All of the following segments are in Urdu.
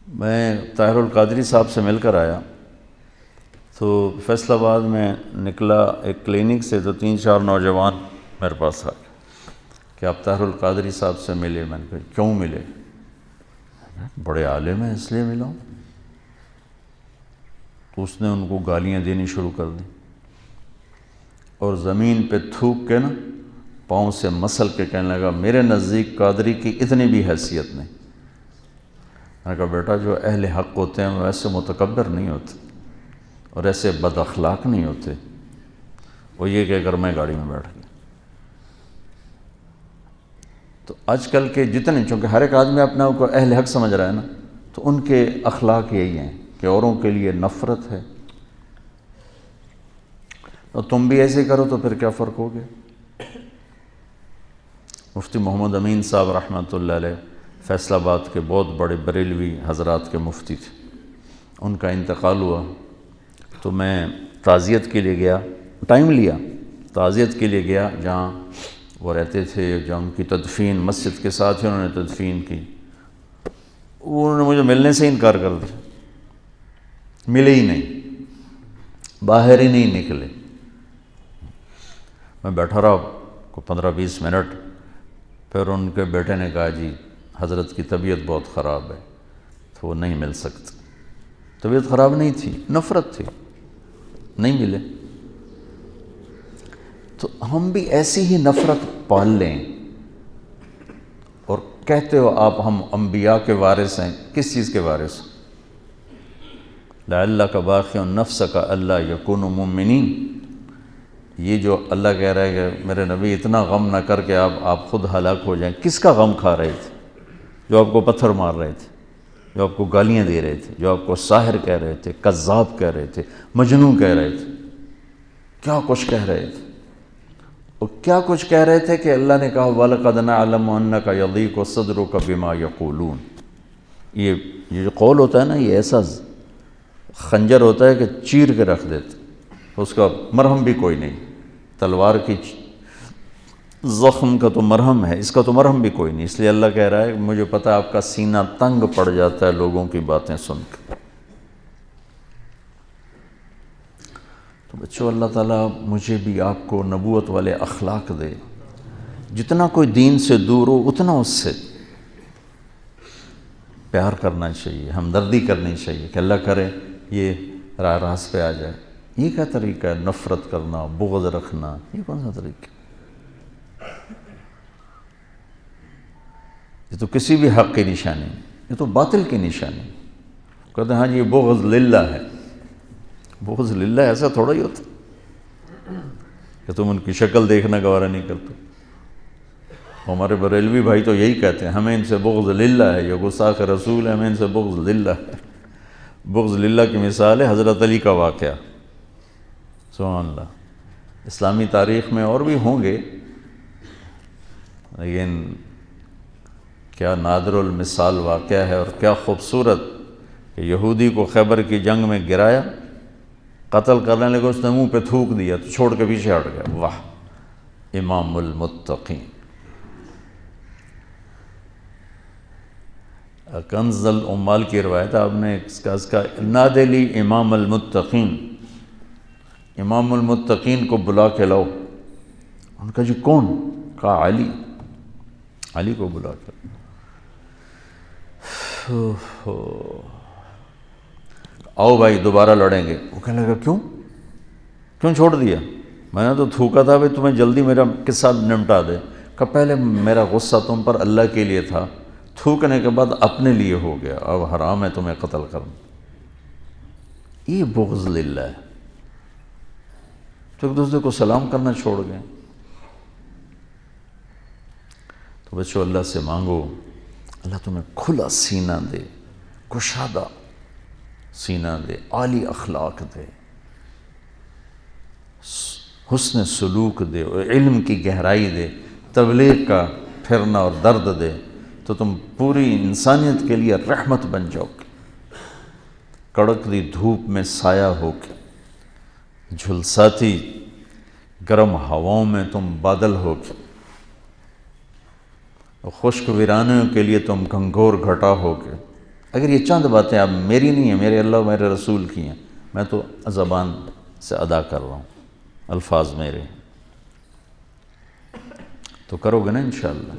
میں طاہر القادری صاحب سے مل کر آیا تو فیصل آباد میں نکلا ایک کلینک سے، تو 3-4 نوجوان میرے پاس آ گئے کہ آپ طاہر القادری صاحب سے ملے۔ میں نے کہا کیوں ملے؟ بڑے عالم ہیں اس لیے ملا ہوں۔ تو اس نے ان کو گالیاں دینی شروع کر دی اور زمین پہ تھوک کے نا پاؤں سے مسل کے کہنے لگا میرے نزدیک قادری کی اتنی بھی حیثیت نہیں۔ میں نے کہا بیٹا جو اہل حق ہوتے ہیں وہ ایسے متکبر نہیں ہوتے اور ایسے بد اخلاق نہیں ہوتے۔ وہ یہ کہہ کر میں گاڑی میں بیٹھ گیا۔ تو آج کل کے جتنے، چونکہ ہر ایک آدمی اپنے آپ کو اہل حق سمجھ رہا ہے نا، تو ان کے اخلاق یہی ہیں کہ اوروں کے لیے نفرت ہے۔ اور تم بھی ایسے کرو تو پھر کیا فرق ہو گیا؟ مفتی محمد امین صاحب رحمۃ اللہ علیہ فیصل آباد کے بہت بڑے بریلوی حضرات کے مفتی تھے، ان کا انتقال ہوا تو میں تعزیت کے لیے گیا، ٹائم لیا، تعزیت کے لیے گیا جہاں وہ رہتے تھے، جہاں ان کی تدفین مسجد کے ساتھ ہی انہوں نے تدفین کی۔ انہوں نے مجھے ملنے سے انکار کر دیا، ملے ہی نہیں، باہر ہی نہیں نکلے۔ میں بیٹھا رہا کو 15-20 منٹ، پھر ان کے بیٹے نے کہا جی حضرت کی طبیعت بہت خراب ہے تو وہ نہیں مل سکتے۔ طبیعت خراب نہیں تھی، نفرت تھی، نہیں ملے۔ تو ہم بھی ایسی ہی نفرت پال لیں اور کہتے ہو آپ ہم انبیاء کے وارث ہیں، کس چیز کے وارث؟ لعلک باخع نفسک الا یکونوا مؤمنین۔ یہ جو اللہ کہہ رہا ہے کہ میرے نبی اتنا غم نہ کر کے آپ خود ہلاک ہو جائیں، کس کا غم کھا رہے تھے؟ جو آپ کو پتھر مار رہے تھے، جو آپ کو گالیاں دے رہے تھے، جو آپ کو ساحر کہہ رہے تھے، کذاب کہہ رہے تھے، مجنون کہہ رہے تھے، کیا کچھ کہہ رہے تھے؟ اور کیا کچھ کہہ رہے تھے کہ اللہ نے کہا وَلَقَدْ نَعْلَمُ أَنَّكَ يَضِيقُ صَدْرُكَ بِمَا يَقُولُونَ۔ یہ جو قول ہوتا ہے نا، یہ ایسا خنجر ہوتا ہے کہ چیر کے رکھ دیتے، اس کا مرہم بھی کوئی نہیں۔ تلوار کی زخم کا تو مرہم ہے، اس کا تو مرہم بھی کوئی نہیں۔ اس لیے اللہ کہہ رہا ہے مجھے پتہ ہے آپ کا سینہ تنگ پڑ جاتا ہے لوگوں کی باتیں سن کے۔ تو بچوں اللہ تعالیٰ مجھے بھی آپ کو نبوت والے اخلاق دے، جتنا کوئی دین سے دور ہو اتنا اس سے پیار کرنا چاہیے، ہمدردی کرنی چاہیے کہ اللہ کرے یہ راہ راست پہ آ جائے۔ یہ کیا طریقہ ہے؟ نفرت کرنا، بغض رکھنا، یہ کون سا طریقہ؟ یہ تو کسی بھی حق کی نشانی ہے، یہ تو باطل کی نشانی ہے۔ کہتے ہیں ہاں جی یہ بغض للہ ہے۔ بغض للہ ایسا تھوڑا ہی ہوتا کہ تم ان کی شکل دیکھنا گوارا نہیں کرتے۔ ہمارے بریلوی بھائی تو یہی کہتے ہیں ہمیں ان سے بغض للہ ہے، یہ گستاخ رسول ہے، ہمیں ان سے بغض للہ ہے۔ بغض للہ کی مثال ہے حضرت علی کا واقعہ۔ سبحان اللہ۔ اسلامی تاریخ میں اور بھی ہوں گے، لیکن کیا نادر المثال واقعہ ہے اور کیا خوبصورت کہ یہودی کو خیبر کی جنگ میں گرایا، قتل کرنے لگے، اس نے منہ پہ تھوک دیا تو چھوڑ کے پیچھے ہٹ گیا۔ واہ، امام المتقین۔ کنز العمال کی روایت آپ نے اس کا نادی لی امام المتقین، امام المتقین کو بلا کے لاؤ۔ ان کا جی کون؟ کہا علی، علی کو بلا کے آؤ بھائی دوبارہ لڑیں گے۔ وہ کہنے لگا کیوں چھوڑ دیا؟ میں نے تو تھوکا تھا بھائی تمہیں جلدی میرا قصہ نمٹا دے۔ کہ پہلے میرا غصہ تم پر اللہ کے لیے تھا، تھوکنے کے بعد اپنے لیے ہو گیا، اب حرام ہے تمہیں قتل کرنا۔ یہ بغض للہ ہے۔ تو ایک دوسرے کو سلام کرنا چھوڑ گئے۔ تو بچوں اللہ سے مانگو اللہ تمہیں کھلا سینہ دے، کشادہ سینہ دے، عالی اخلاق دے، حسن سلوک دے، علم کی گہرائی دے، تبلیغ کا پھرنا اور درد دے، تو تم پوری انسانیت کے لیے رحمت بن جاؤ گے۔ کڑکتی دھوپ میں سایہ ہو کے، جھلساتی گرم ہواؤں میں تم بادل ہو کے، خشک ویرانوں کے لیے تم گھنگھور گھٹا ہو کے، اگر یہ چند باتیں اب میری نہیں ہیں، میرے اللہ و میرے رسول کی ہیں، میں تو زبان سے ادا کر رہا ہوں، الفاظ میرے، تو کرو گے نا انشاءاللہ؟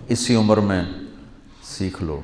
اسی عمر میں سیکھ لو.